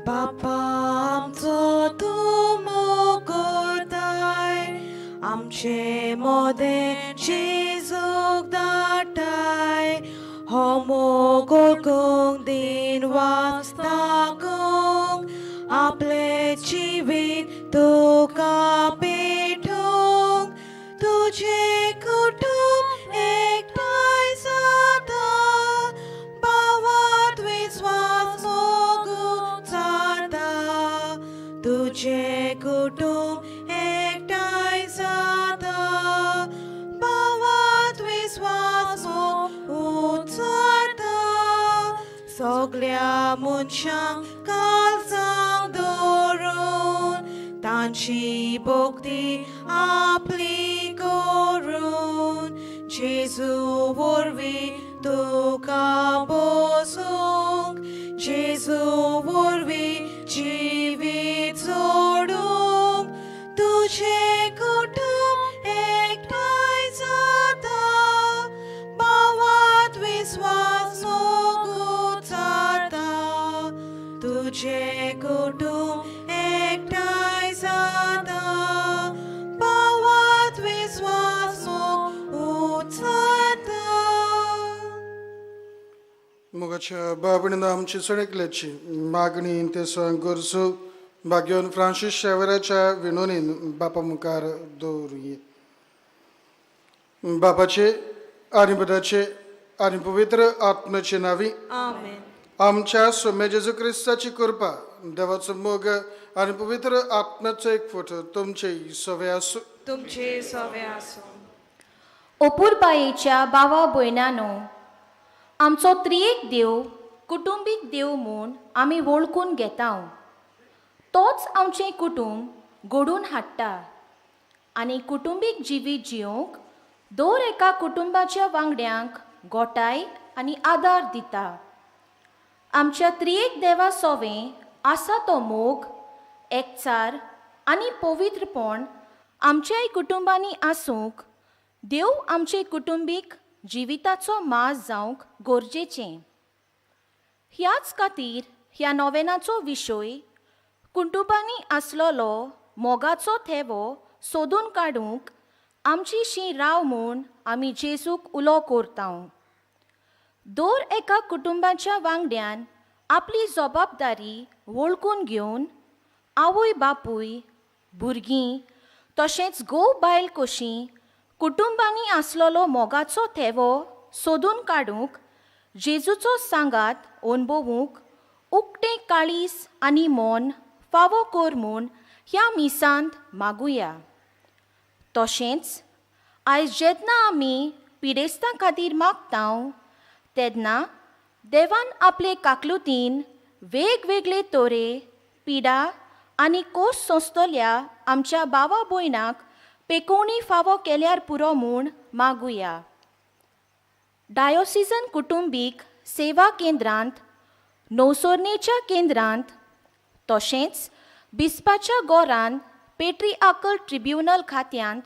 बापा आमचो तूं मोग करताय आमचे मोदें जेजूक धाडटाय हो मोग ओळखूंक दिन वाचताकूंक आपले जिवीत तुका पेटूंक तुझे कुटुंब एकठांय जाता भावात विस्वास मोगून जाता तुझे कुटुंब एकठांय जाता भावात विस्वास मोगून जाता सगळ्या मनशांक काळजांत दवरून तांची भक्ती आपली करून जेजू वरवीं तुका बसूंक जेजू वरवीं जिवीत जोडूंक तुझे कुटुंब एकठांय जाता भावात विस्वास मोगून जाता तुझे कुटुंब एकठांय जाता भावात विस्वास मोगून जाता. मोगाच्या बाबणीनं आमची सणकल्याची मागणी ते स्वयं गरजू भाग्यवन फ्रांसीस शेवराच्या विनोनीन बापा मुखार दवरुये. बापाचे आनी बुधाचे आनी पवित्र आत्म्याचे नावी आमेन. आमच्या सोम्या जेजू क्रिस्ताची कृपा देवाचो मोग आनी पवित्र आत्म्याचो एक फट तुमचे सवे आसूं. तुमचे सवे आसूं. ओपुरबायेच्या भावा भयणांनो, आमचो त्रिएक देव कुटुंबीक देव म्हूण आमी वळखून घेता. तोच आमचें कुटुंब घडोवन हाडटा आनी कुटुंबीक जिवीत जिवंक दर एका कुटुंबाच्या वांगड्यांक गोठाय आनी आदार दिता. आमच्या त्रिएक देवा सोवें आसा तो मोग एकचार आनी पवित्रपण आमच्याय कुटुंबांनी आसूंक देव आमचे कुटुंबीक जिविताचो माज जावंक गरजेचें. ह्याच खातीर ह्या नोवेनाचो विशय कुटुंबांनी आसलोलो मोगाचो थेवो सोदून काडूंक आमची शी राव म्हूण आमी जेजूक उलो करता. दर एका कुटुंबाच्या वांगड्यान आपली जबाबदारी वळखून घेवन आवय बापूय भुरगीं तशेंच घोव बायल कशीं कुटुंबांनी आसलोलो मोगाचो थेवो सोदून काडूंक जेजूचो सांगात अणभवूंक उक्तें काळीज आनी मन फावो कर म्हूण ह्या मिसांत मागुया. तशेंच आयज जेन्ना आमी पिडेस्तां खातीर मागता तेन्ना देवान आपले काकलुतीन वेगवेगळे तोरे पिडा आनी कोस सोंसतल्या आमच्या भावा भयणाक पेकोवणी फावो केल्यार पुरो म्हूण मागुया. डायोसिजन कुटुंबीक सेवा केंद्रांत नवसोरणेच्या केंद्रांत तशेंच बिस्पाच्या गोरान पेट्रिआर्कल ट्रिब्युनल खात्यांत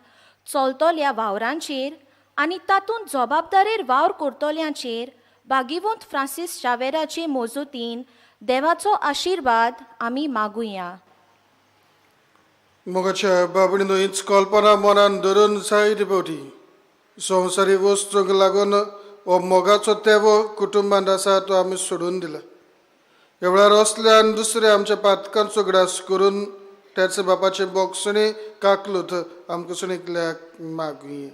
चलतल्या वावरांचेर आनी तातूंत जबाबदारेर वावर करतल्यांचेर भागिवंत फ्रांसीस शावेराचे मोजूतीन देवाचो आशिर्वाद आमी मागुया. मोगाच्या बाबणीनं हीच कल्पना मनान धरून जायते फावटी संवसारी वस्तूंक लागून हो मोगाचो तेवो कुटुंबांत आसा तो आमी सोडून दिला. ह्या वेळार असल्यान दुसरे आमच्या पातकांचो ग्रास करून त्याचे बापाचे बोगसणी काकलूत आमकां सुणिकल्याक मागुये.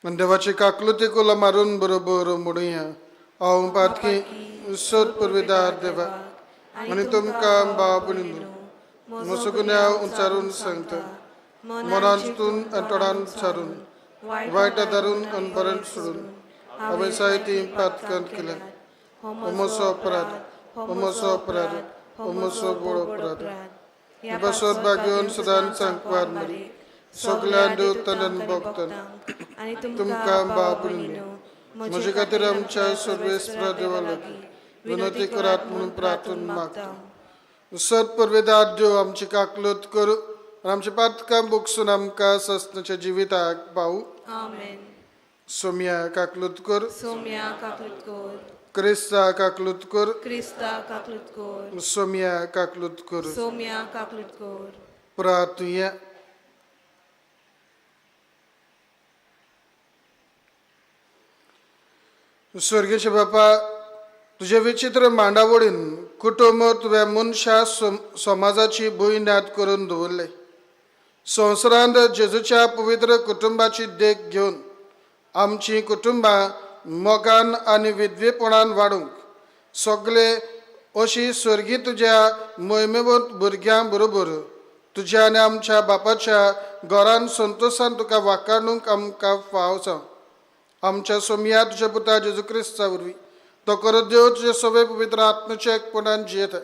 देवाची काकलुती कोला मारून बरोबर म्हणुया. हांव पातकी सोद पुरविदार देवा आनी तुमकां बाबणीनो मसुगुन्या उंचारून सांगता मनांतून आनी तोंडान सारून वायट दारून आनी बरें सोडून हांवें जायती पातकांत केल्या. होमोचो अपराध होमोचो अपराध होमोचो बोड अपराध बसोर बागेवन सदांच सांगवार मरी सगळ्यां देवतान भक्तान तुमकां बाबणीनो म्हजे खातीर आमच्या सर्वेस्परा देवा लागीं विनंती करात म्हणून प्रार्थना मागता. सत परवेदार देव आमची काकलत करू आमच्या पातकां बुकसून आमकां सस्नाच्या जिविताक पावू. आमेन. Somia Kaklutkur, Somia Kaklutkur, Krista Kaklutkur, Krista Kaklutkur, Somia Kaklutkur. Somia Kaklutkur. प्रार्थूया. स्वर्गीय बापा, तुझे विचित्र मांडावळीन कुटुंब तुव्या मनशा समाजाची बुनियाद करून दवरले. संवसारांत जेजूच्या पवित्र कुटुंबाची देख घेवन आमची कुटुंबां मोगान आनी विद्वेपणान वाडूंक सगळे अशी स्वर्गीय तुझ्या मोहिमेवंत भुरग्यां बरोबर तुझ्या आनी आमच्या बापाच्या घरान संतोषान तुका वाखाणूंक आमकां फाव जावं. आमच्या सोमया तुझ्या पुता जेजू क्रिस्ता वरवीं तो करत देव तुझे सगळे पवित्र आत्म्याच्या एकपणान जियेता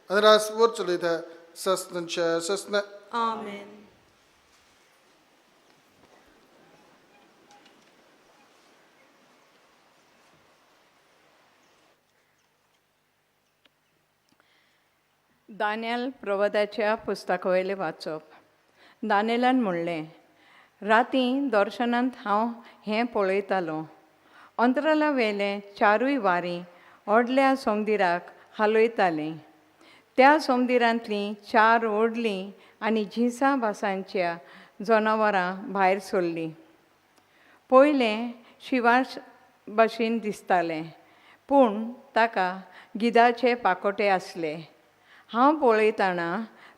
आनी रासभर चलयता ससनाच्या ससना. Amen. दानियल प्रवदाच्या पुस्तका वयलें वाचप. दानियलान म्हणलें, रातीं दर्शनांत हांव हें पळयतालों. अंतराला वेले चारूय वारी व्हडल्या समदिराक हालयतालीं. त्या समदिरांतलीं 4 व्हडलीं आनी झिंसां भासांच्या जनावरां भायर सरलीं. पयलें शिवाश भाशेन दिसतालें, पूण ताका गिधाचे पाकोटे आसले. हांव पळयतना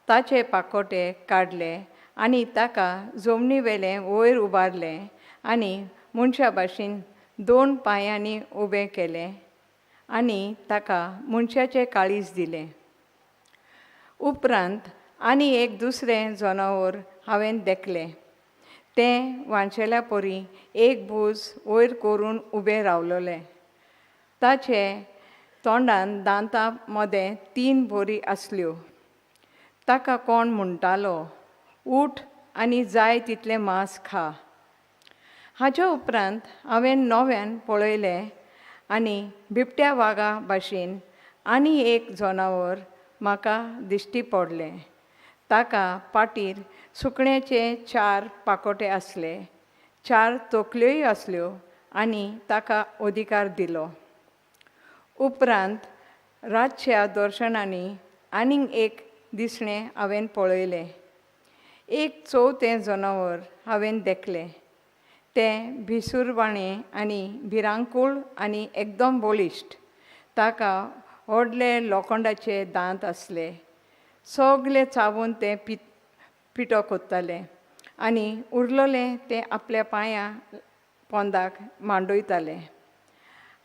ताचे पाकोटे काडले आनी ताका जमनी वेलें वयर उबारलें आनी मनशा भाशेन 2 पांयांनी उबें केलें आनी ताका मनशाचें काळीज दिलें. उपरांत आनी एक दुसरें जनावर हांवें देखलें. तें वांचेल्या परी एक भूज वयर करून उबें रावलोलें. ताचे तोंडान दांतां मदें 3 बोरी आसल्यो. ताका कोण म्हणटालो, उठ आनी जाय तितलें मांस खा. हाच्या उपरांत हांवें नव्यान पळयलें आनी बिबट्या वागा भाशेन आनी एक जनावर म्हाका दिश्टी पडलें. ताका पाटीर सुकण्याचे 4 पाकोटे आसले, 4 तोकल्योय आसल्यो आनी ताका अधिकार दिलो. उपरांत रातच्या दर्शनांनी आनीक एक दिसणें हांवें पळयलें. एक 4थें जनावर हांवें देखलें. तें भिसूरवाणें आनी भिरांकूळ आनी एकदम बलिश्ट. ताका व्हडले लोखंडाचे दांत आसले. सगळे चाबून तें पिठो कोत्तालें आनी उरलोलें तें आपल्या पांयां पोंदाक मांडयतालें.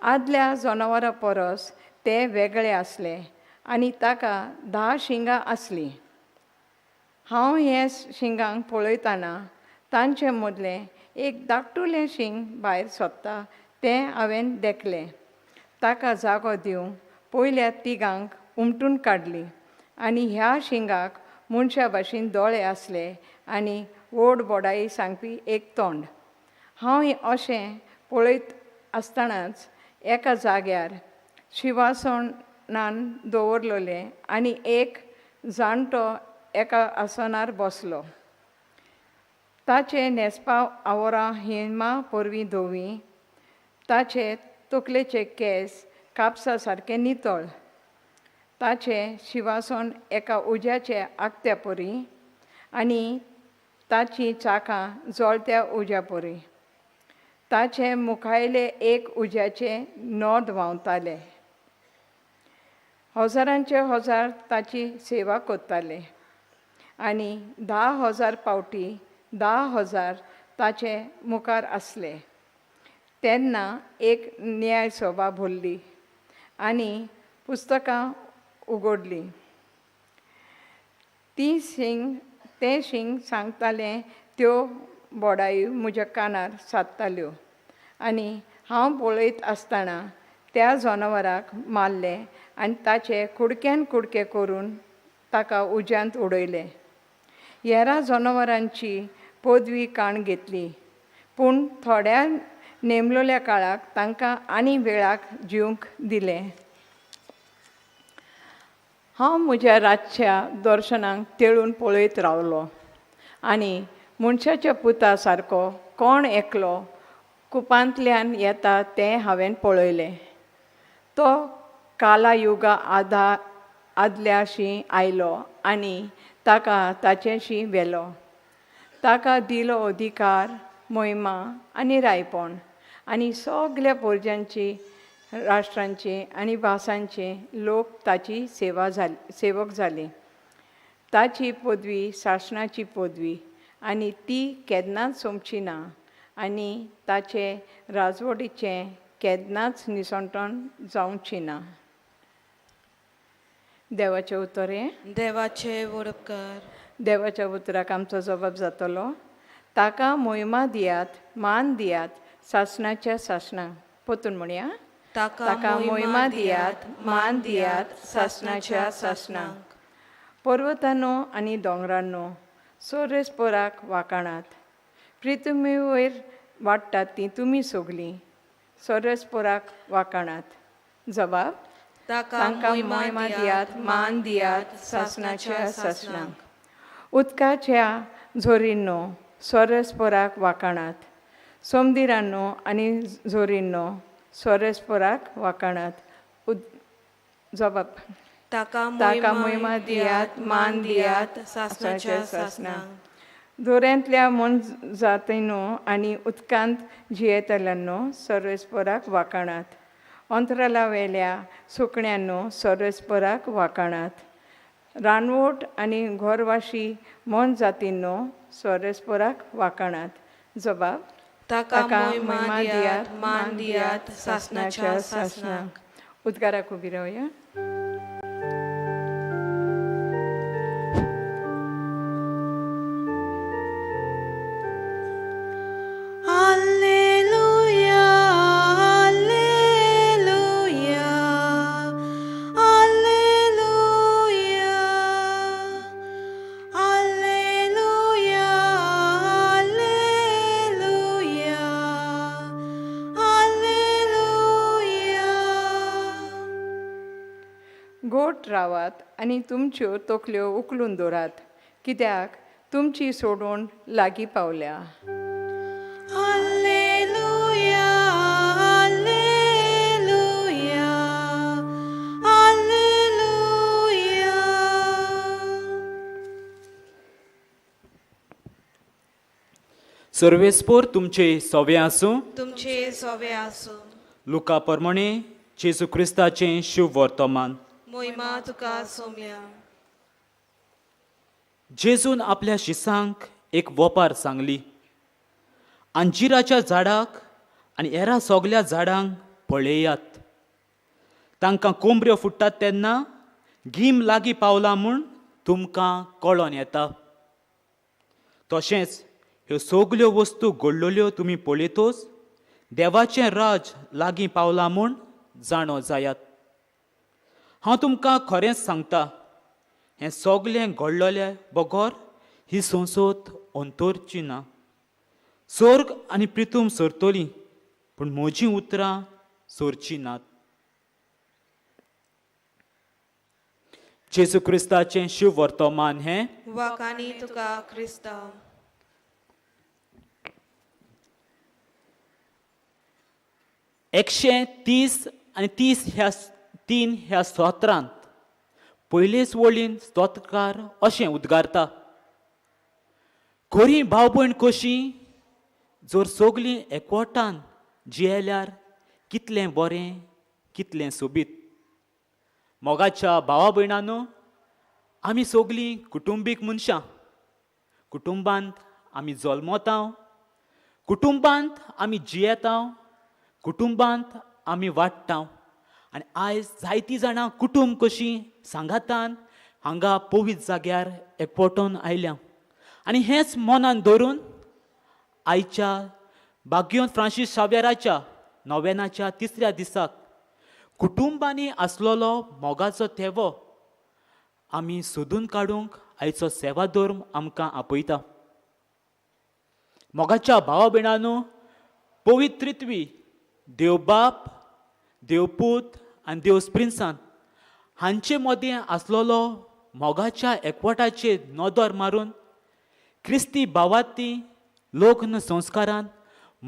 आदल्या जनावरां परस तें वेगळें आसलें आनी ताका 10 शिंगां आसलीं. हांव हे शिंगांक पळयतना तांचे मदलें एक धाकटुलें शिंग भायर सरता तें हांवें देखलें. ताका जागो दिवंक पयल्या तिगांक उमटून काडली आनी ह्या शिंगाक मनशा भाशेन दोळे आसले आनी व्हड बोडाई सांगपी एक तोंड. हांव अशें पळयत आसतनाच एका जाग्यार शिवासनान दवरलोलें आनी एक जाणटो एका आसनार बसलो. ताचे न्हेसपाव आवरां हिमा परवीं धवीं. ताचे तकलेचे केस कापसा सारके नितळ. ताचे शिवासन एका उज्याचे आकत्या परी आनी ताची चाकां जळत्या उज्या परी. ताचे मुखायले एक उज्याचे नोद व्हांवताले. हजारांचे हजार ताची सेवा कोत्ताले आनी 10,000 पावटी 10,000 ताचे मुखार आसले. तेन्ना एक न्याय सभा भरली आनी पुस्तकां उगडलीं. तें शिंग सांगतालें त्यो बोडायो म्हज्या कानार सादताल्यो आनी हांव पळयत आसतना त्या जनावराक मारलें आनी ताचे कुडक्यान कुडके करून ताका उज्यांत उडयलें. हेरां जनावरांची पदवी काण घेतली, पूण थोड्या नेमलोल्या काळाक तांकां आनी वेळाक जिवंक दिलें. हांव म्हज्या रातच्या दर्शनांक तेळून पळयत रावलो आनी मनशाच्या पुता सारको कोण एकलो कुपांतल्यान येता तें हांवें पळयलें. तो कालायुगा आदल्याशी आयलो आनी ताका ताचेशी व्हेलो. ताका दिलो अधिकार, मोहिमा आनी रायपण, आनी सगल्या परजांची, राष्ट्रांचे आनी भासांचे लोक ताची सेवक जाली. ताची पदवी शासनाची पदवी, आनी ती केन्नाच सोंपची ना, आनी ताचे राजवटीचें केन्नाच निसंतण जावची ना. देवाचें उतरें. देवाचे वडपकार. देवाच्या उतराक आमचो जबाब जातलो. ताका मोहिमा दियात, मान दियात, शासनाच्या शासनाक. पोतून म्हणया. ताका मोहिमा दियात, मान दियात, शासनाच्या शासनाक. पर्वतांनो आनी दोंगरांनो, सोरेस्पोराक वाकाणात. पृथ्वी वयर वाडटात ती तुमी सगलीं, सोरेस्पोराक वाकाणात. जबाब. तांकां मोहिमा दियात, मान दियात, शासनाच्या शासनाक. उदकाच्या झोरींनो, सोरेस्पोराक वाकाणात. सोमदिरांनो आनी झोरींनो, सोरेस्पोराक वाकाणात. जबाब. ताका मोहिमा दियात, मान दियात, शासनाच्या शासनाक. दोऱ्यांतल्या मन जातींनो आनी उदकांत जियेतल्यांनो, सोरेस्पोराक वाकाणात. अंतराला वेल्या सुकण्यांनो, सोरेस्पोराक वाकाणात. रानवट आनी घोरवाशी मन जातींनो, सोरेस्पोराक वाकाणात. जबाब. ताका मोहिमा दियात, मान दियात, शासनाच्या शासनाक. उद्गाराक उबी रावया. गोठ रावात आनी तुमच्यो तकल्यो उखलून दवरात, कित्याक तुमची सोडूण लागीं पावल्या. Alleluia, Alleluia, Alleluia. सर्वेस्पोर तुमचे सोवे आसूं. तुमचे सोवे आसूं. लुका प्रमाणे जेजू क्रिस्ताचें शुभ वर्तमान. मोहिमा तुका सोम्या. जेजून आपल्या शिसांक एक वोपार सांगली. अंजिराच्या झाडाक आनी हेरा सगल्या झाडांक पळयात. तांकां कोंबऱ्यो फुट्टात तेन्ना गीम लागीं पावला म्हूण तुमकां कळोन येता. तशेंच ह्यो सगल्यो वस्तू घडलेल्यो तुमी पळयतोच देवाचें राज लागीं पावला म्हूण जाणो जायात. हांव तुमकां खरेंच सांगता, हें सगलें घडलेलें बगोर ही संसद अंतरची ना. स्वर्ग आनी पृथ्वी सरतली, पूण म्हजीं उतरां सोरचीं नात. जेजू क्रिस्ताचें शुभ वर्तमान हें. वाकानी तुका क्रिस्ता. 130 आनी 3 ह्या स्तोत्रांत पयलेच वळीन स्तोत्रकार अशें उद्गारता. खरी भाव भयण कशी जर सगलीं एकवटान जियेल्यार कितलें बरें, कितलें सोबीत. मोगाच्या भावा भयणांनो, आमी सगलीं कुटुंबीक मनशां. कुटुंबांत आमी जल्मता, कुटुंबांत आमी जियेता, कुटुंबांत आमी वाडटा. आनी आयज जायतीं जाणां कुटुंब कशीं सांगातान हांगा पवित्र जाग्यार एकवटून आयल्या. आनी हेंच मनान धरून आयच्या भाग्योन फ्रांसीस शावेराच्या नोवेनाच्या 3ऱ्या दिसाक कुटुंबांनी आसलेलो मोगाचो तेवो आमी सोदून काडूंक आयचो सेवा धर्म आमकां आपयता. मोगाच्या भावा भयणांनो, पवित्र त्रित्वी देव बाप, देव पूत आनी देव स्प्रिन्सान हांचे मदीं आसलेलो मोगाच्या एकवटाचेर नदर मारून क्रिस्ती भावाती लग्न संस्कारान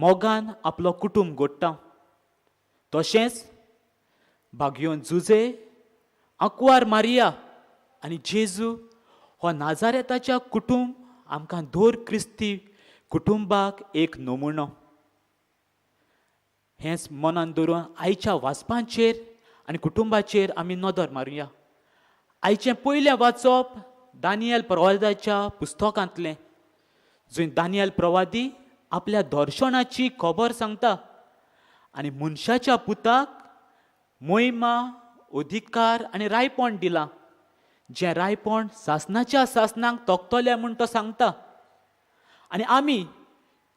मोगान आपलो कुटुंब घडटा. तशेंच भागयोन जुजे, आंकवार मारिया आनी जेजू हो नाजारेताच्या कुटुंब आमकां दोर क्रिस्ती कुटुंबाक एक नमुनो. हेंच मनान दवरून आयच्या वाचपांचेर आनी कुटुंबाचेर आमी नदर मारुया. आयचें पयलें वाचप दानियल प्रवादाच्या पुस्तकांतलें, जंय दानियल प्रवादी आपल्या दर्शनाची खबर सांगता आनी मनशाच्या पुताक मोहिमा, अधिकार आनी रायपण दिलां, जें रायपण सासणाच्या सासणांक तोखतलें म्हूण तो सांगता. आनी आमी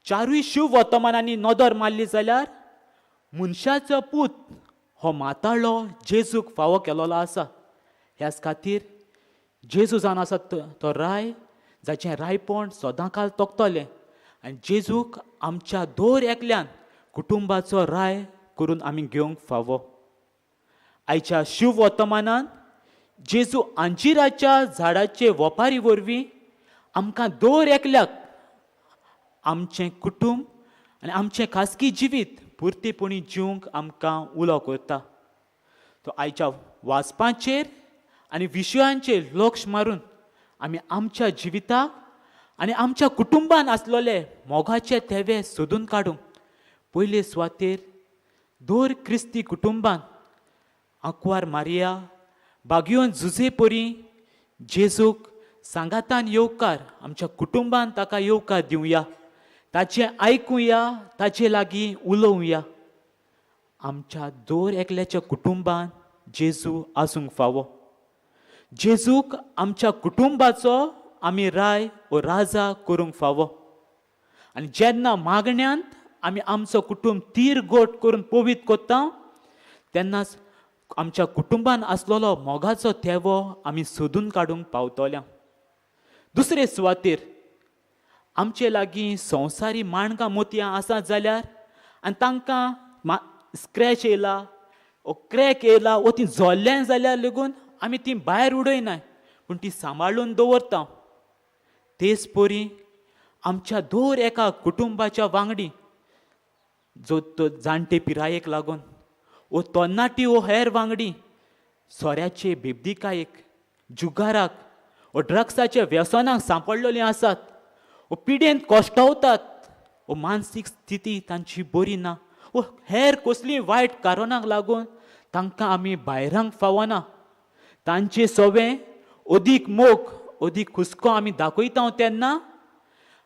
चारूय शिव वर्तमानांनी नदर मारली जाल्यार मनशाचो पूत हो माताळो जेजूक फावो केलोलो आसा. ह्याच खातीर जेजू जावन आसा तो राय, जाचें रायपण सदांकाल तोखतलें, आनी जेजूक आमच्या दोर एकल्यान कुटुंबाचो राय करून आमी घेवंक फावो. आयच्या शिव वर्तमानान जेजू अंजिराच्या झाडाचे वोपारी वरवीं आमकां दोर एकल्याक आमचें कुटुंब आनी आमचें खासगी जिवीत पुर्तीपणी जिवंक आमकां उलो करता. तो आयच्या वाचपांचेर आनी विशयांचेर लक्ष मारून आमी आमच्या जिविताक आनी आमच्या कुटुंबान आसलेले मोगाचे तेवे सोदून काडूंक पयले सुवातेर दोर क्रिस्ती कुटुंबान आंकवार मारिया, भागयोन जुजे परी जेजूक सांगातान येवकार आमच्या कुटुंबान ताका येवकार दिवया, ताचें आयकुया, ताचे लागीं उलोवया. आमच्या दोर एकल्याच्या कुटुंबान जेजू आसूंक फावो. जेजूक आमच्या कुटुंबाचो आमी राय व राजा करूंक फावो. आनी जेन्ना मागण्यांत आमी आमचो कुटुंब तीर गोट करून पवीत कोत्ता, तेन्नाच आमच्या कुटुंबान आसलेलो मोगाचो तेवो आमी सोदून काडूंक पावतल्या. दुसरे सुवातेर आमचे लागीं संवसारी माणगां मोतयां आसात जाल्यार आनी तांकां स्क्रॅच येयला ओ क्रॅक येयला ओ ती जोल्लें जाल्यार लेगून आमी ती भायर उडयनाय, पूण ती सांबाळून दवरता. तेच परी आमच्या दर एका कुटुंबाच्या वांगडी जो तो जाणटे पिरायेक लागून ओ तरणाटी ओ हेर वांगडी सोऱ्याचे बेबदिकायेक, जुगाराक ओ ड्रग्साच्या व्यसनाक सांपडलेलीं आसात, ओ पिडेंत कोश्टवतात, ओ मानसीक स्थिती तांची बरी ना, ओ हेर कसलीं वायट कारणांक लागून तांकां आमी भायरांक फावना. तांचे सवें अदीक मोग, अदीक हुस्को आमी दाखयता तेन्ना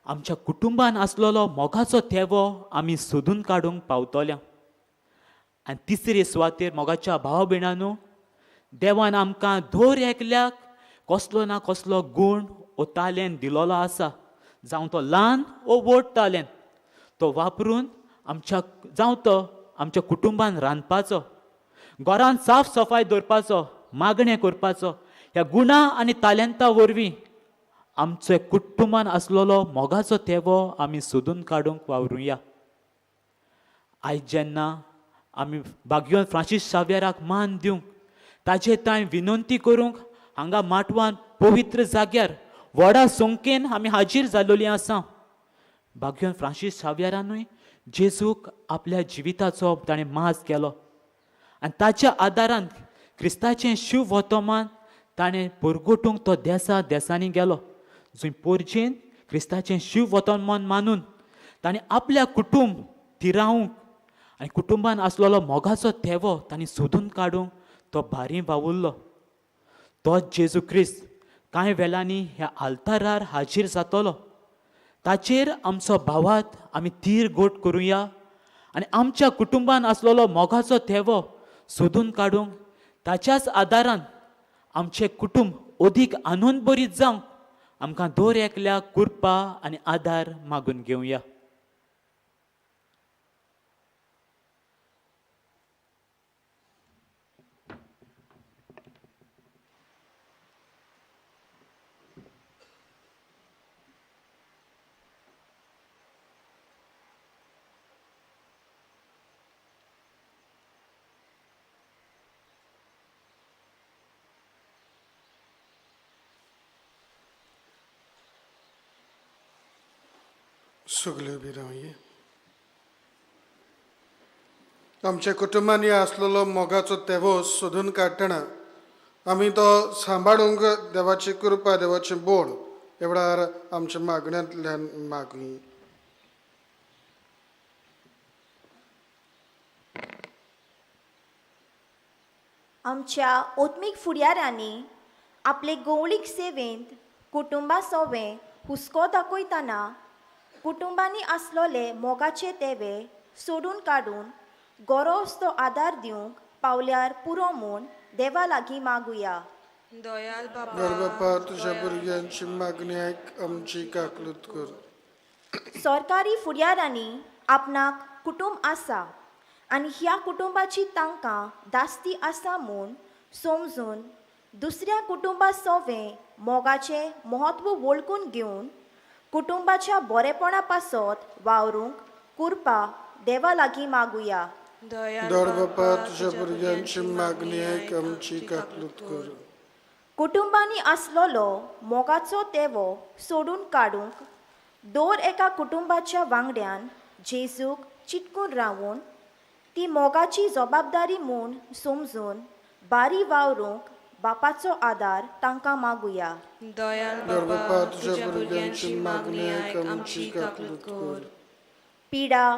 आमच्या कुटुंबान आसलेलो मोगाचो तेवो आमी सोदून काडूंक पावतल्या. आनी तिसरे सुवातेर मोगाच्या भाव भयणांनो, देवान आमकां दर एकल्याक कसलो ना कसलो गूण ओ तालेंत दिलोलो आसा, जावं तो ल्हान ओ व्हड तालेंत. तो वापरून जावं तो आमच्या कुटुंबान रांदपाचो, घरांत साफ सफाई दवरपाचो, मागणें करपाचो, ह्या गुणां आनी तालेंता वरवीं आमच्या कुटुंबान आसलेलो मोगाचो तेवो आमी सोदून काडूंक वावरुया. आयज जेन्ना आमी भागयोन फ्रांसीस शावेराक मान दिवंक, ताचे तांय विनंती करूंक हांगा माटवान पवित्र जाग्यार व्हडा संख्येन आमी हाजीर जाल्लोलीं आसा. भागयोन फ्रांसीस शावेरानूय जेजूक आपल्या जिविताचो ताणें माज केलो आनी ताच्या आदारान क्रिस्ताचें शिव वर्तमान ताणें परगटूंक तो देसा देसांनी गेलो, जंय पोरजेन क्रिस्ताचें शिव वर्तमान मानून ताणें आपल्या कुटुंब तिरावंक आनी कुटुंबान आसलेलो मोगाचो तेवो तांणी सोदून काडूंक तो भारी वावुरलो. तोच जेजू क्रिस्त कांय वेळांनी ह्या आल्तारार हाजीर जातलो. ताचेर आमचो भावात आमी तीर गोट करुया आनी आमच्या कुटुंबान आसलेलो मोगाचो तेवो सोदून काडूंक ताच्याच आदारान आमचें कुटुंब अदीक आनंद भरीत जावंक आमकां दर एकल्याक कृपा आनी आदार मागून घेवया. सगळे उबे रावये. आमच्या कुटुंबांनी असलेलो मोगाचो तेवो सोदून काडटना आमी तो सांबाळूंक देवाची कृपा देवाचे बोड एवढार आमच्या मागण्यांतल्यान मागुई. आमच्या ओत्मीक फुडाऱ्यांनी आपले गवळीक सेवेंत कुटुंबा सोवें हुस्को दाखयतना कुटुंबांनी आसलोले मोगाचे तेवे सोडून काडून गरज तो आदार दिवंक पावल्यार पुरो म्हूण देवा लागीं मागुया. दयाल बापा तुझ्या भुरग्यांची मागणी आयक, आमची काकलूत कर. सरकारी फुडाऱ्यांनी आपणाक कुटुंब आसा आनी ह्या कुटुंबाची तांकां दास्ती आसा म्हूण समजून दुसऱ्या कुटुंबा सोवें मोगाचें म्हत्व वळखून घेवन कुटुंबाच्या बरेपणा पासत वावरूंक कुरपा देवा लागीं मागुया. दर बापा तुझ्या भुरग्यांची मागणी आयक, आमची काकलूत कर. कुटुंबांनी आसलोलो मोगाचो तेवो सोडून काडूंक दर एका कुटुंबाच्या वांगड्यान जेजूक चिटकून रावून ती मोगाची जबाबदारी म्हूण समजून बारी वावरूंक बापाचो आदार तांकां मागुया. दयाल बापा तुझ्या भुरग्यांची मागणी आयक, आमची काकलूत कर. पिडा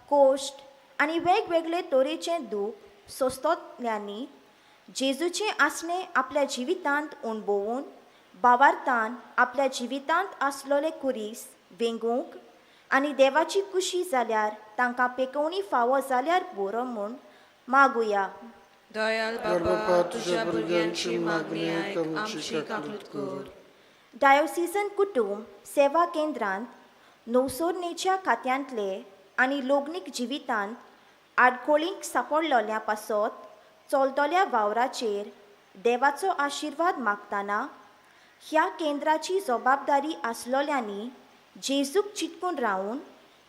कोश्ट आनी वेगवेगळे तरेचे दूख सोंसतल्यांनी जेजूचें आसणें आपल्या जिवितांत अणभवून भावार्थान आपल्या जिवितांत आसलोले कुरीस वेंगूंक आनी देवाची खुशी जाल्यार तांकां पेकवणी फावो जाल्यार बरो म्हूण मागुया. दयाल बापा तुझ्या भुरग्यांची मागणी आयक, आमची काकलूत कर. डायोसिजन कुटुंब सेवा केंद्रांत नवसोरणेच्या खात्यांतले आनी लोग्नीक जिवितांत आडखळींक सांपडलोल्या पासत चलतल्या वावराचेर देवाचो आशिर्वाद मागतना ह्या केंद्राची जबाबदारी आसलोल्यांनी जेजूक चिटकून रावून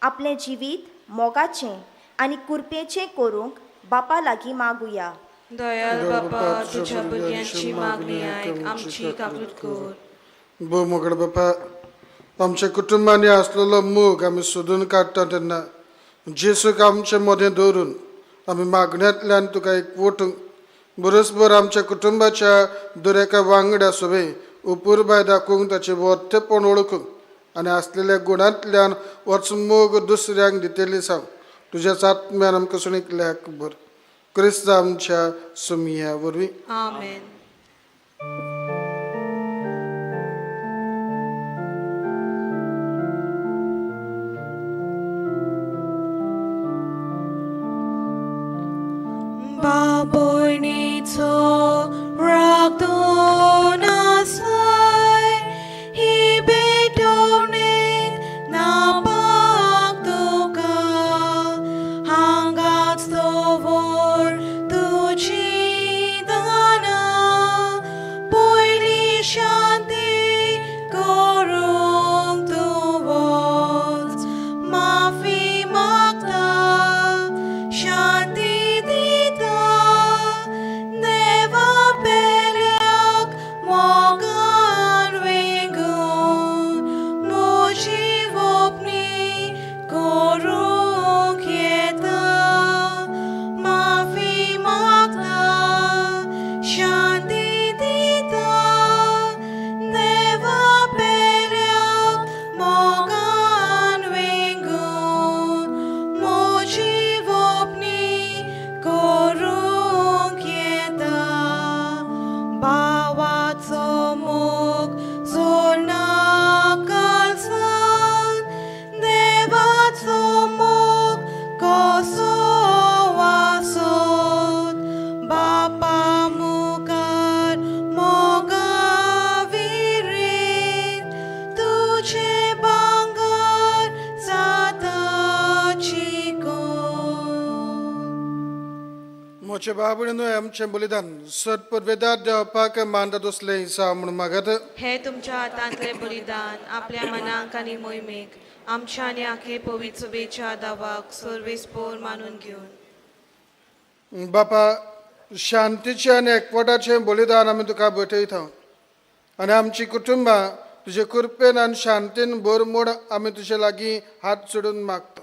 आपलें जिवीत मोगाचें आनी कुरपेचें करूंक बापा लागीं मागुया. दयाल बापा तुझ्या भुरग्यांची मागणी आयक, आमची काकलूत कर. भो मोगड बापा, आमच्या कुटुंबांनी असलेलो मोग आमी सोदून काडटा तेन्ना जेसूक आमचे मदें दवरून आमी मागण्यांतल्यान तुका एक वटूंक बरोसभर आमच्या कुटुंबाच्या दर एका वांगड्या सोबे उपूरबाय दाखोवंक ताचे वर्तेपण ओळखूंक आनी आसलेल्या गुणांतल्यान वचून मोग दुसऱ्यांक दितेली सांग तुज्याच आत्म्यान आमकां सुणिकल्याक बर. क्रिस्त आमच्या सुमिया वरवीं आमेन. बाबोयणीचो रागदोन आसाय ही बेटवणेक नापाक तुका हांगाच दवर तुजी दाना पयली शांती करूंक तूं वच माफी मागता शांती मोचे बाबडीनो आमचें बलिदान सत परवेदार देवपाक मानता दुसलें हिसा म्हूण मागत. हे तुमच्या हातांतले बलिदान आपल्या मनाक आनी मोहिमेक आमच्या आनी आखे पवित्र सभेच्या दावाक सर्वेस्पोर मानून घेवन बापा, शांतीचें आनी एकवटाचें बलिदान आमी तुका भेटयता आनी आमची कुटुंबां तुजे कृपेन आनी शांतीन भर म्हूण आमी तुजे लागीं हात जोडून मागता.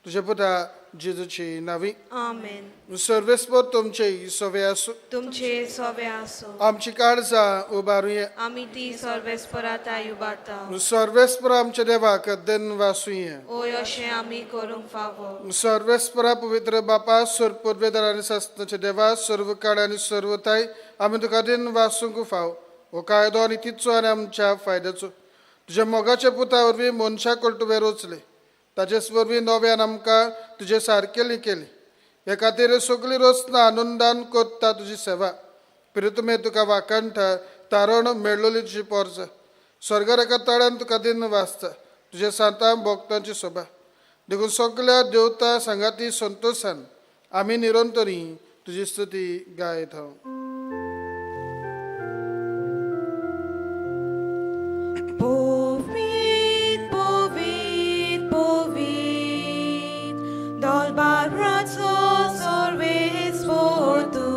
तुजे पुता जेजूची नावी. आमेन. सर्वेस्पर तुमचे सवे असो. तुमचे सवे आसो. आमची काळजां उबारुया. आमी ती सर्वेस्परात उबारता. सर्वेस्पर आमच्या देवाक दिन वासुया. ओय अशें आमी करूंक फावो. सर्वेस्परा पवित्र बापा सर्वपुर्वेदार आनी सस्ताचे देवा सर्व काळ आनी सर्वताय आमी तुका दिन वासूंक फाव. हो कायदो आनी तिचो आनी आमच्या फायद्याचो तुज्या मोगाच्या पुता वरवीं मनशाक तुवें रचले. ताचेच वरवीं नव्यान आमकां तुजे सारकेली केली. हे खातीर सगळी रचना आनंदान करता तुजी सेवा. प्रितुमे तुका वाकणटा तारण मेळ्ळोली तुजी पोरजां. स्वर्गारेखा तळ्यान तुका दिन वाचता. तुजे सांतां भोगतांची सोबा देखून सगळ्या देवता संगाती संतोषान आमी निरंतरी तुजी स्तुती गायत आहोत. Povit, povit, povit, dolbarato sorves por tu.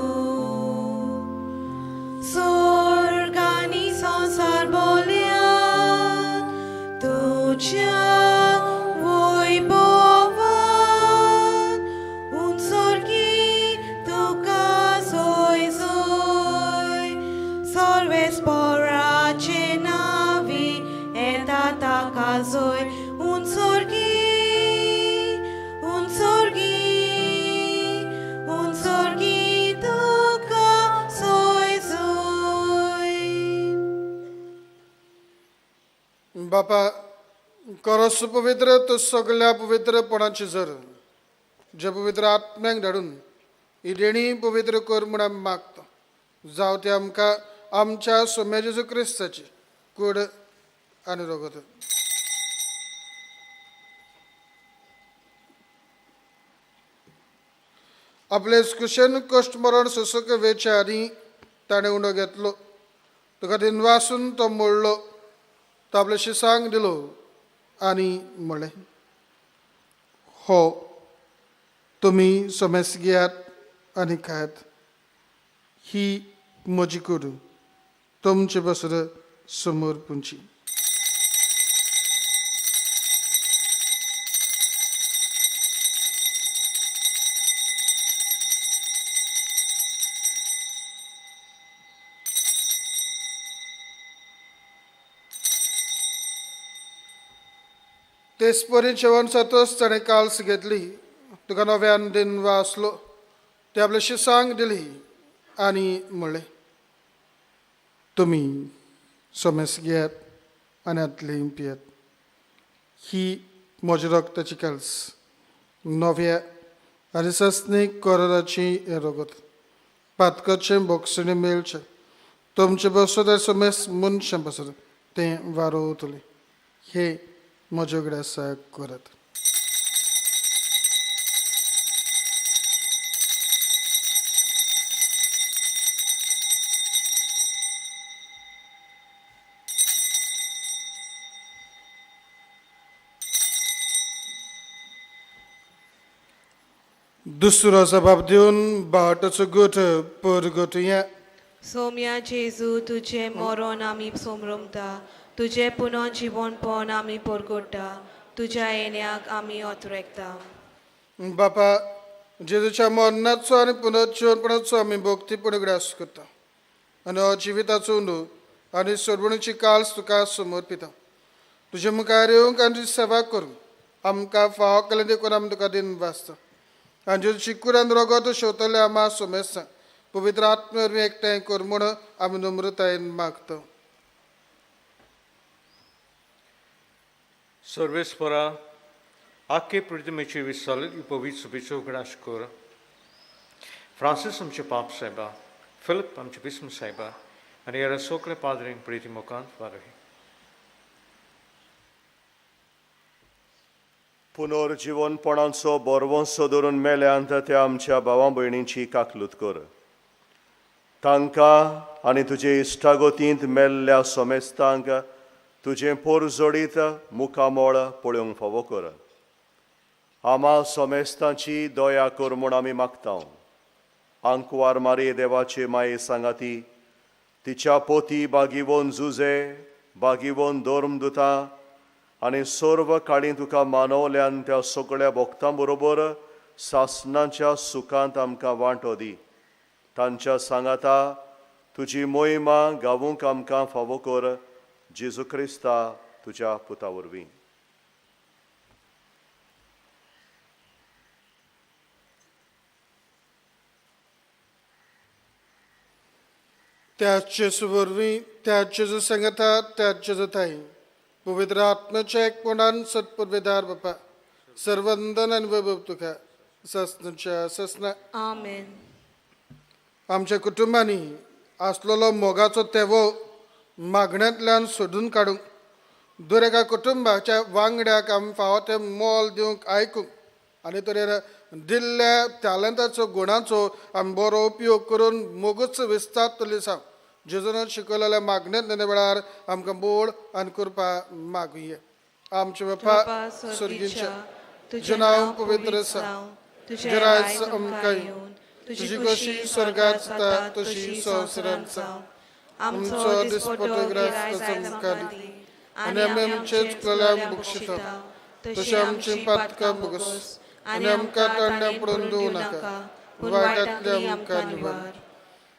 Sorgani संसार बोलियात, तुझ्या वैभवात, उंचरगी तुका सोय सोय, सर्वेस्पराचे नावी येता ताका जोय. उंचरगी, उंचरगी, उंचरगी तुका सोय सोय. बापा करस पवित्र तो सगळ्या पवित्रपणाची जर जे पवित्र आत्म्याक धाडून ही देणी पवित्र कर म्हूण आमी मागता. जावं ते आमकां आमच्या सोम्या जेजू क्रिस्ताची कूड आनी रगत. आपले कुशेन कश्ट मरण सोसक वेच्या आनी ताणें उंडो घेतलो. तुका दिन वासून तो मोडलो. तो आपल्या शिसांक दिलो आनी म्हळें, हो तुमी सोमेस घेयात आनी खायात. ही म्हजी कूड तुमचे बसर समोर पुंची. तेच परी जेवण जातच ताणें काल्स घेतली. तुका नव्यान दिन वाचलो. ते आपल्या शिसांक दिली आनी म्हळें, तुमी सोमेस घेयात आनी आतले पियात. ही म्हज्या रगताची काल्स नव्या आनी सस्नीक कोराची हें रगत पातकाचें बोगसणें मेळचें. तुमचे बसो सोमेस मनशां बसर तें वारोवतलें. हे म्हज्या उगडासाक करात. दुसरो जबाब दिवन बाटचो गोठ परगोटुया. सोम्या जेजू तुझे मरण आमी सोमरमता. तुझे पुनर्जीवनपण आमी परगोडटा. तुज्या येण्याक आमी ओतरेकता. बापा जेजूच्या मरणाचो आनी पुनर्जीवनपणाचो आमी भोगतीपण उगडास करता. आनी हो जिविताचो उंडू आनी सोडवणीची काल्स तुका समर्पिता. तुजे मुखार येवंक आनी तुजी सेवा करूंक आमकां फाव केलें देखून आमी तुका दिन वाचता. आनी जेजूची कूड आनी रगत शेवतले आमा सोमेसां पवित्र आत्मे वरवीं एकठांय कर म्हूण आमी नम्रतायेन मागता. सर्वेस्परा आख्खे पृथ्वीचे विसरले पवित्र सुबेचो उगडास कर. फ्रांसीस आमचे पाप साहेबा, फिलिप आमचे बिस्म साहेबा आनी ह्या सगळे पाद्रींक प्रिती मुखांत वारय. पुनर्जीवनपणाचो बोरवंसो धरून मेल्यांत त्या आमच्या भावां भयणींची काकलूत कर. तांकां आनी तुजे इश्टागोतींत मेल्ल्या सोमेस्तांक तुजें पोर जोडीत मुखामोळ पळोवंक फावो कर. आमा सोमेस्तांची दया कर म्हूण आमी मागता. आंकवार मारी देवाचे माये सांगाती तिच्या पोती बागिवोन जुजे बागिवोन धर्म दुता आनी सर्व काळी तुका मानवल्यान त्या सगळ्या भक्तां बरोबर सासणांच्या सुखांत आमकां वांटो दी. तांच्या सांगाता तुजी मोहिमा गावूंक आमकां फावो कर. जेजू क्रिस्ता तुज्या पुता वरवीं. त्याच जेजू वरवीं, त्याच जेजू संगता, त्याच जेजू ताई, पवित्र आत्म्याच्या एकपणान सत्पुरवेदार बापा, सर्वंदन आनी वैभव तुका ससनाच्या ससना. आमेन. आमच्या कुटुंबांनी आसलेलो मोगाचो तेवो मागण्यांतल्यान सोदून काडूंक, दर एका कुटुंबाच्या वांगड्याक आमी फावो तें मोल दिवंक आयकूंक आनी तरेन दिल्ल्या टॅलंटाचो गुणांचो आमी बरो उपयोग करून मोगूच विस्तारतली सांग. जेजून शिकयलेल्या मागण्यांत नेने वेळार आमकां बोड आनी कृपा मागुया. आमचे बापा सर्गीच्या, तुजें नांव पवित्र आसा, तुजें राज आमकां येवं, तुजी कशी स्वर्गांत जाता तशी संवसारांत जावं. आमचो दिसपटो ग्रास आमकां दी, आनी आमी आमचे चुकलेल्यांक बक्षिता, तशी आमची पातकां बोगस, आनी आमकां तोंडां पडून दिवं नाका, पूण वायटांतली आमकां निवार.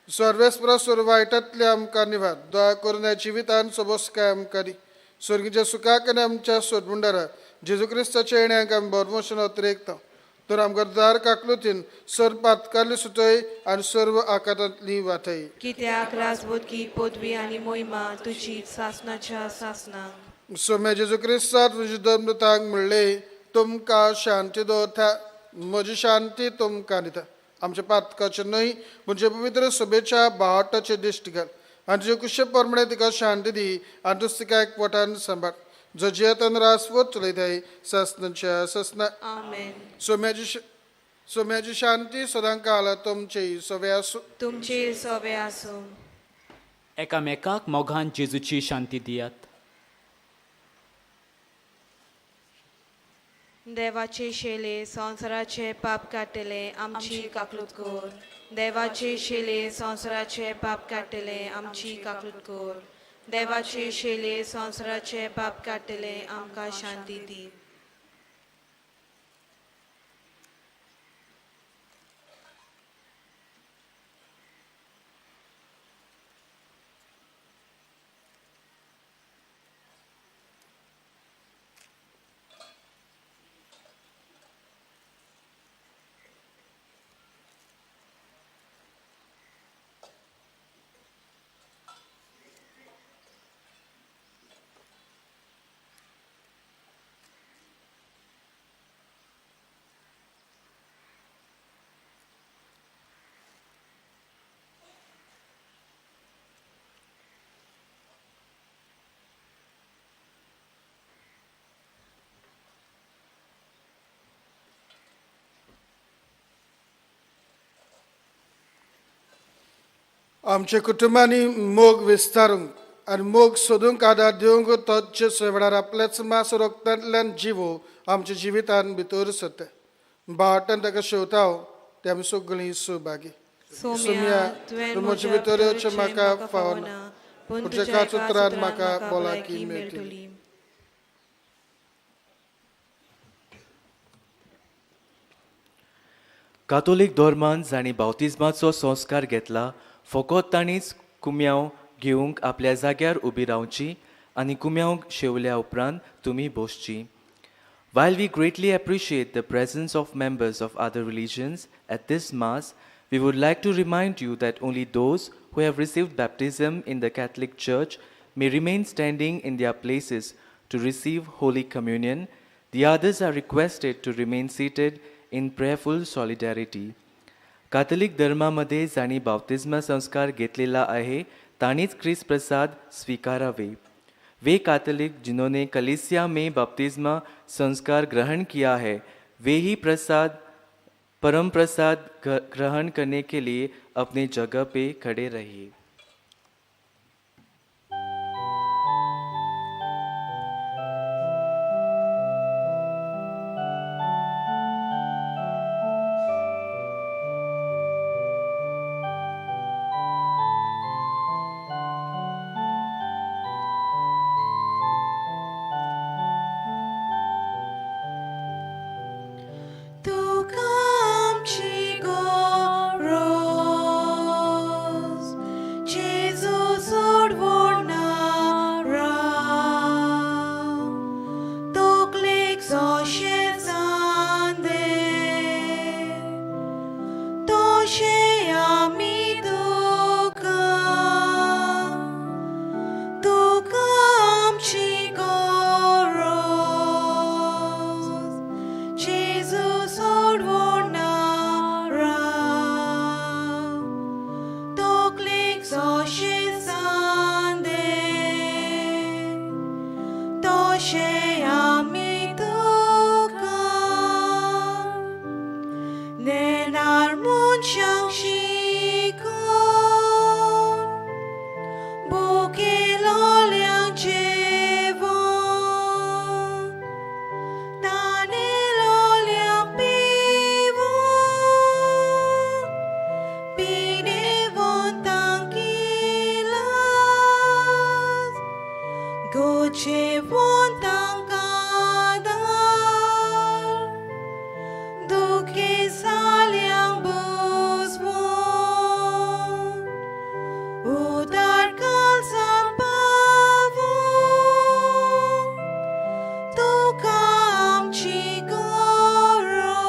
सर्वेस्पर सुर वायटांतली आमकां निवार. दया करून ह्या जिवितान सबोसकाय आमकां दी. स्वर्गीच्या सुखाक आनी आमच्या सोदमुंडारा जेजू क्रिस्ताच्या येण्याक आमी बरमोशन अतिरेकता. तर आमकां दार काकलुतीन सर पातकाली सुटय आनी सर्व आकारांतली वाटय. कित्याक राजवोदकी पदवी आनी मोहिमा तुजी सासणाच्या सासनाक. सोम्या जेजू क्रिस्ता तुजी धर्मतांक म्हणले, तुमकां शांती दवरता, म्हजी शांती तुमकां दिता. आमच्या पातकाचे न्हय, म्हणजे पवित्र सभेच्या बावटाचे दिश्ट घाल आनी तुजे कुशे प्रमाणे तिका शांती दी आनी तूं तिका एकवटान सांबाळ. जो जियेतान रासवत चलयताय ससनाच्या ससना. आमेन. सोम्याची शांती सदां काळ तुमचे सवे आसूं. तुमचे सवे आसूं. एकामेकाक मोगान जेजूची शांती दियात. देवाचे शेले संवसाराचे पाप काडटले आमची काकलूत कोर. देवाचे शेले संवसाराचे पाप काडटले आमची काकलूत कोर. देवाचे शेले संवसाराचे पाप काडटले आमकां शांती दी. आमच्या कुटुंबांनी मोग विस्तारूंक आनी मोग सोदूंक आदार दिवंक तोच वेळार आपल्याच मास रोगतांतल्यान जिवो आमच्या जिवितान भितर सरता. बावटान ताका शेवता ते आमी सगळीं सुभागी. सोम्या तुवें म्हजे भितर येवचें म्हाका फावना, पूण तुज्या एका उतरान म्हाका भलायकी मेळटली. कातोलीक धर्मान जाणी बावतिजमाचो संस्कार घेतला, फकत ताणीच कुम्यांव घेवंक आपल्या जाग्यार उबी रावची आनी कुम्यांव शेवल्या उपरांत तुमी बसची. While we greatly appreciate the presence of members of other religions at this Mass, we would like to remind you that only those who have received baptism in the Catholic Church may remain standing in their places to receive Holy Communion. The others are requested to remain seated in prayerful solidarity. Catholic धर्मामध्ये जाणी बाप्तिस्मा संस्कार घेतलेला आहे ताणीच ख्रिस्त प्रसाद स्वीकारावे. वे Catholic जिन्होंने कलीसिया में बपतिस्मा संस्कार ग्रहण किया है, वे ही परम प्रसाद ग्रहण करने के लिए अपने जगह पे खड़े रहिए. तुका Goche wontang kadar, duke salyang buswon, udar kalsan pavon, tuka amchi goros.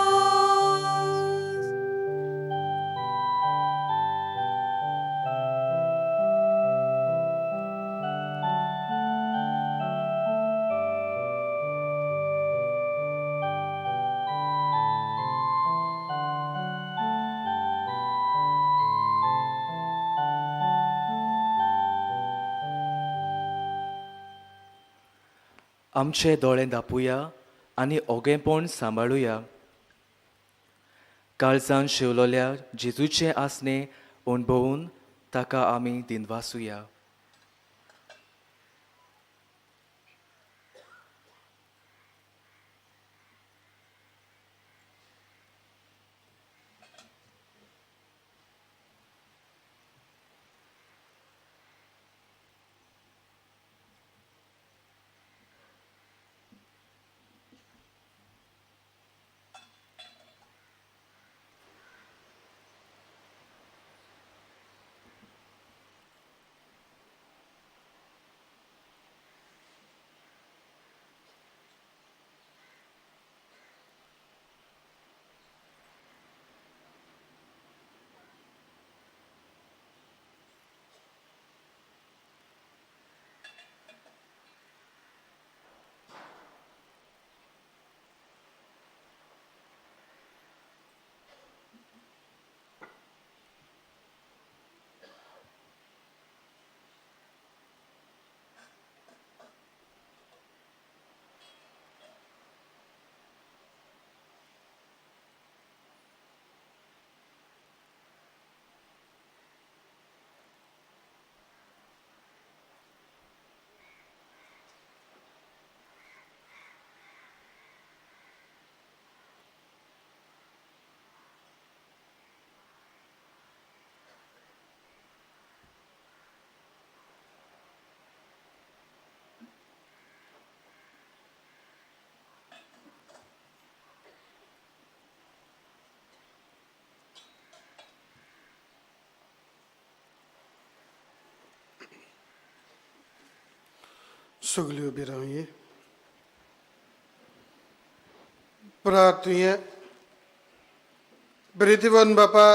आमचे दोळे धापुया आनी ओगेपण सांबाळुया. काळजान शिवलोल्या जेजूचे आसने अणभवून ताका आमी दिनवासुया. सगळी उभी राहूया. प्रार्थूया. प्रितीवन बापा,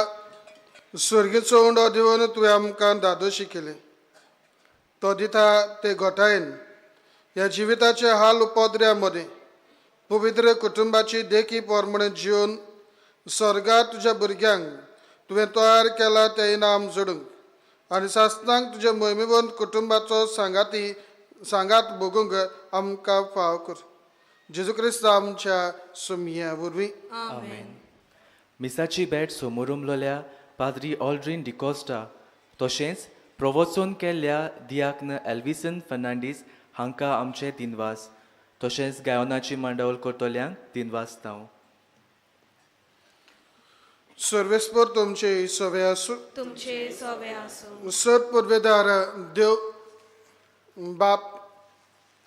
स्वर्गीचो उंडो दिवन तुवें आमकां दादोशी केले. तो दिता ते घोटायेन ह्या जिविताच्या हाल उपद्र्या मदें पवित्र कुटुंबाची देखी पोरमणे जिवन स्वर्गात तुज्या भुरग्यांक तुवें तयार केला तें इनाम जोडूंक आनी सासणांक तुज्या मोहिमेवंत कुटुंबाचो सांगात भोगूंक आमकां फाव कर. जेजू क्रिस्त आमच्या सुमया वरवीं. मिसाची भेट समोर उमलोल्या पाद्री ऑल्ड्रीन डिकोस्टा तशेंच प्रवचन केल्ल्या दियाक्न एल्विसन फर्नांडीस हांकां आमचे दिनवास. तशेंच गायनाची मांडवल करतल्यांक दिनवास तांव. सर्वेस्पर तुमचे सवे आसूं. तुमचे सवे आसूं. सत पुर्वेदार देव बाप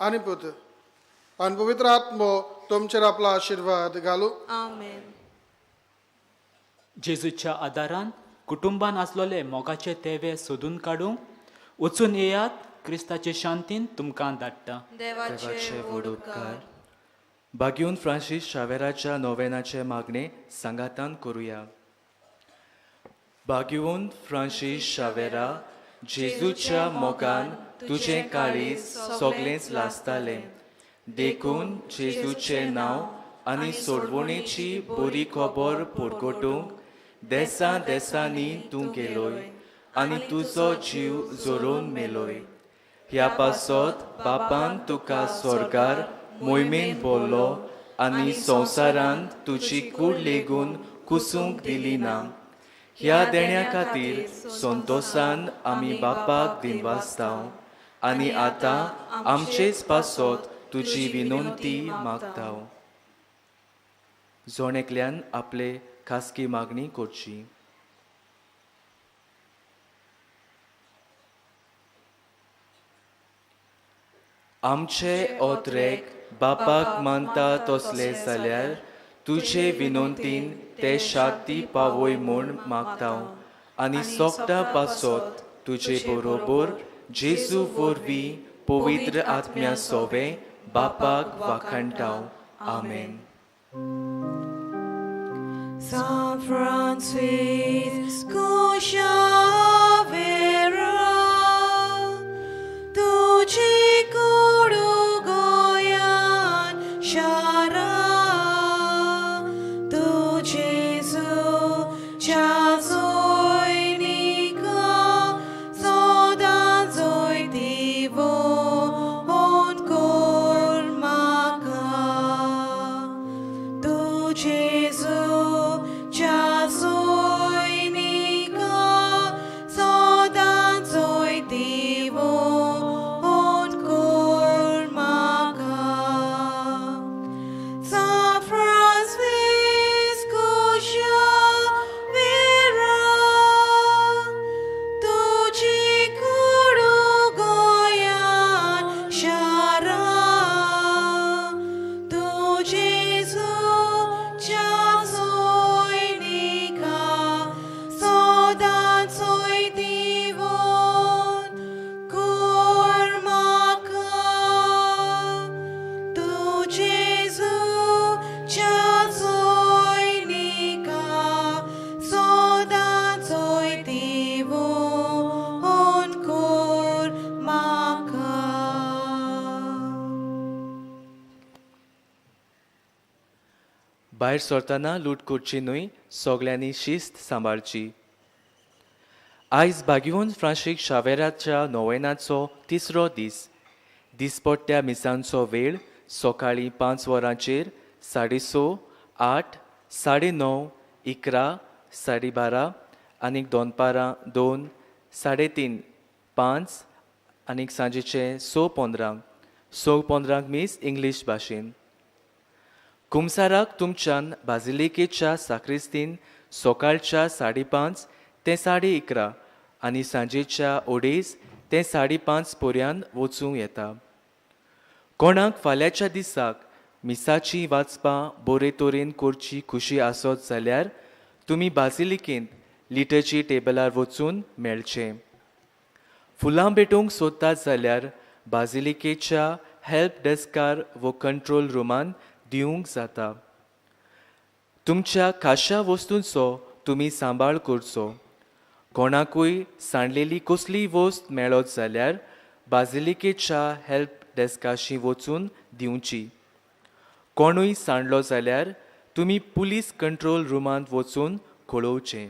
आनी पुत्र आनी पवित्र आत्मो तुमचेर आपलो आशिर्वाद घालूं. आमेन. जेजूच्या आदारान कुटुंबान आसलोले मोगाचे तेवे सोदून काडूंक वचून येयात. क्रिस्ताचे शांतीन तुमकां धाडटा. देवाचे व्हड उपकार. बागयून फ्रांसीस शावेराच्या नोवेनाचे मागणे सांगातान करुया. बागयून फ्रांसीस शावेरा, जेजूच्या मोगान तुझे काळीज सोगलेंच लासताले. देखून जेजूचे नांव आनी सोडवणेची बरी खबर परगटूंक देसा देसांनी तूं गेलोय आनी तुजो जीव जोडून मेलोय. ह्या पासत बापान तुका स्वर्गार मोहिमेन बोल्लो आनी संवसारांत तुजी कूड लेगून कुसूंक दिली ना. ह्या देण्या खातीर संतोशान आमी बापाक दिनवासतांव आनी आतां आमचेच पासत तुजी विनंती मागतांव. जोणेकल्यान आपले खासगी मागणी करची. आमचे ओत्रेक बापाक मानता तसले जाल्यार तुजे विनंतीन ते शांती पावय म्हूण मागतां आनी सोगता पासत तुजे बरोबर जेजू वरवीं पवित्र आत्म्या सोवे बापाक वाखणटां. आमेन. San Francisco Xaviera, tuji kudu goyan shara, tu Jesu chazoi nika, sodan zoi divo on kormaka, tu Jesu chazoi nika, sodan zoi divo on kormaka. San Francisco Xaviera, tuji kudu goyan shara, tu Jesu chazoi nika, sodan zoi divon kormaka, tu Jesu chazoi nika, sodan zoi divon kormaka. भायर सरतना लूट करची न्हय, सगल्यांनी शिस्त सांबाळची. आयज बागीवन फ्रांशीक शावेराच्या नोवेनाचो तिसरो दीस. दिसपट्ट्या मिसांचो वेळ सकाळीं 5 वरांचेर 6:30, 8, 9:30, 11, 12:30 आनीक दोनपारां 2, 3:30, 5 आनीक सांजेचे 6:15. 6:15 मीस इंग्लीश भाशेन. कुमसाराक तुमच्यान बाजिलिकेच्या साक्रिस्तीन सकाळच्या 5:30 ते 11:30 आनी सांजेच्या 2:30 ते 5:30 पर्यंत वचूंक येता. कोणाक फाल्यांच्या दिसाक मिसाची वाचपां बरे तरेन करची खुशी आसत जाल्यार तुमी बाजिलिकेंत लिटरची टेबलार वचून मेळचें. फुलां भेटोवंक सोदतात जाल्यार बाजिलिकेच्या हेल्प डेस्कार वो कंट्रोल रुमान दिवंक जाता. तुमच्या खाशा वस्तूंचो तुमी सांबाळ करचो. कोणाकूय सांडलेली कसलीय वस्त मेळत जाल्यार बाजिलिकेच्या हेल्प डेस्काशी वचून दिवची. कोणूय सांडलो जाल्यार तुमी पुलीस कंट्रोल रुमांत वचून कळोवचें.